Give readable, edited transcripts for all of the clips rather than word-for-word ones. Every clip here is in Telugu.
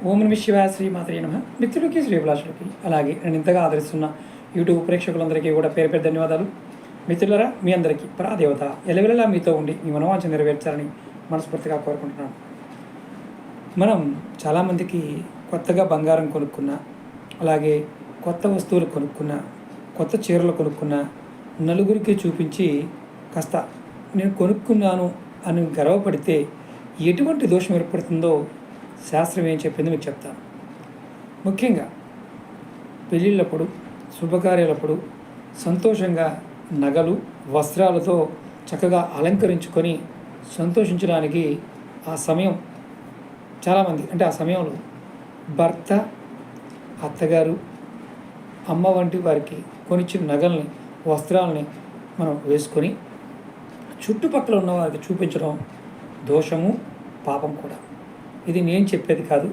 ఓం నమః శివాయ శ్రీమాత్రే నమః. మిత్రులకి శ్రీభిలాషులకి అలాగే నేను ఇంతగా ఆదరిస్తున్న యూట్యూబ్ ప్రేక్షకులందరికీ కూడా పేరు పేరు ధన్యవాదాలు. మిత్రులరా, మీ అందరికీ పరాదేవత ఎలవెలలా మీతో ఉండి మీ మనోవాంఛ నెరవేర్చాలని మనస్ఫూర్తిగా కోరుకుంటున్నాను. మనం చాలామందికి కొత్తగా బంగారం కొనుక్కున్నా, అలాగే కొత్త వస్తువులు కొనుక్కున్నా, కొత్త చీరలు కొనుక్కున్నా నలుగురికి చూపించి కాస్త నేను కొనుక్కున్నాను అని గర్వపడితే ఎటువంటి దోషం ఏర్పడుతుందో శాస్త్రం ఏం చెప్పిందో మీకు చెప్తాను. ముఖ్యంగా పెళ్ళిళ్ళప్పుడు, శుభకార్యాలప్పుడు సంతోషంగా నగలు, వస్త్రాలతో చక్కగా అలంకరించుకొని సంతోషించడానికి ఆ సమయం చాలామంది, అంటే ఆ సమయంలో భర్త, అత్తగారు, అమ్మ వంటి వారికి కొనిచ్చిన నగల్ని, వస్త్రాలని మనం వేసుకొని చుట్టుపక్కల ఉన్న వారికి చూపించడం దోషము, పాపం కూడా. ఇది నేను చెప్పేది కాదు,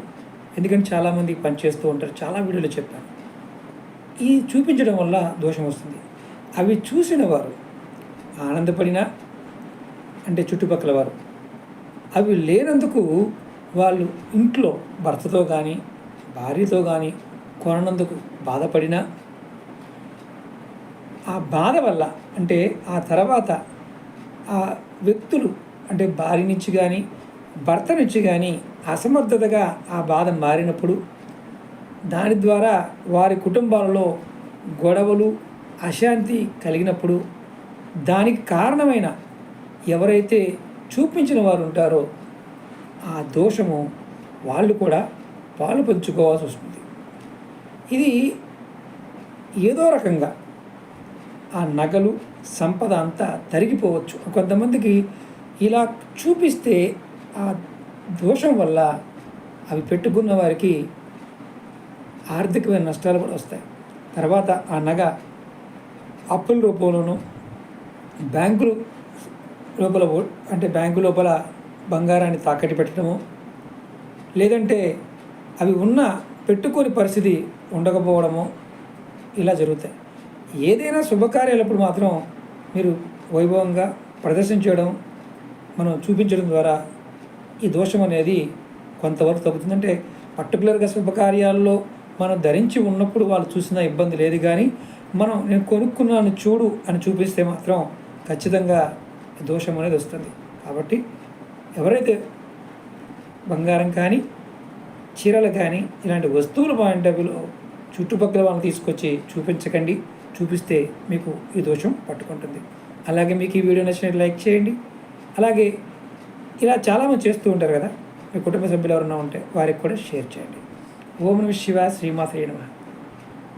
ఎందుకంటే చాలామంది పనిచేస్తూ ఉంటారు, చాలా వీడియోలు చెప్పాను. ఈ చూపించడం వల్ల దోషం వస్తుంది. అవి చూసిన వారు ఆనందపడినా, అంటే చుట్టుపక్కల వారు అవి లేనందుకు వాళ్ళు ఇంట్లో భర్తతో కానీ భార్యతో కానీ కొనందుకు బాధపడినా, ఆ బాధ వల్ల అంటే ఆ తర్వాత ఆ వ్యక్తులు, అంటే భార్య నుంచి కానీ భర్త నుంచి కానీ అసమర్థతగా ఆ బాధ మారినప్పుడు, దాని ద్వారా వారి కుటుంబాలలో గొడవలు, అశాంతి కలిగినప్పుడు దానికి కారణమైన ఎవరైతే చూపించిన వారు ఉంటారో ఆ దోషము వాళ్ళు కూడా పాలు పంచుకోవాల్సి వస్తుంది. ఇది ఏదో రకంగా ఆ నగలు, సంపద అంతా తరిగిపోవచ్చు. కొంతమందికి ఇలా చూపిస్తే ఆ దోషం వల్ల అవి పెట్టుకున్న వారికి ఆర్థికమైన నష్టాలు కూడా వస్తాయి. తర్వాత ఆ నగ అప్పుల రూపంలోనూ, బ్యాంకులు లోపల, అంటే బ్యాంకు లోపల బంగారాన్ని తాకట్టు పెట్టడము, లేదంటే అవి ఉన్న పెట్టుకోని పరిస్థితి ఉండకపోవడము, ఇలా జరుగుతాయి. ఏదైనా శుభకార్యాలప్పుడు మాత్రం మీరు వైభవంగా ప్రదర్శించడం, మనం చూపించడం ద్వారా ఈ దోషం అనేది కొంతవరకు తగ్గుతుంది. అంటే పర్టికులర్గా శుభకార్యాల్లో మనం ధరించి ఉన్నప్పుడు వాళ్ళు చూసిన ఇబ్బంది లేదు, కానీ మనం నేను కొనుక్కున్నాను చూడు అని చూపిస్తే మాత్రం ఖచ్చితంగా దోషం అనేది వస్తుంది. కాబట్టి ఎవరైతే బంగారం కానీ, చీరలు కానీ, ఇలాంటి వస్తువులు బాగుంటావిలో చుట్టుపక్కల వాళ్ళని తీసుకొచ్చి చూపించకండి. చూపిస్తే మీకు ఈ దోషం పట్టుకుంటుంది. అలాగే మీకు ఈ వీడియో నచ్చినట్టు లైక్ చేయండి. అలాగే ఇలా చాలామంది చేస్తూ ఉంటారు కదా, మీ కుటుంబ సభ్యులు ఎవరైనా ఉంటే వారికి కూడా షేర్ చేయండి. ఓం నమః శివాయ శ్రీమాత్రే నమః.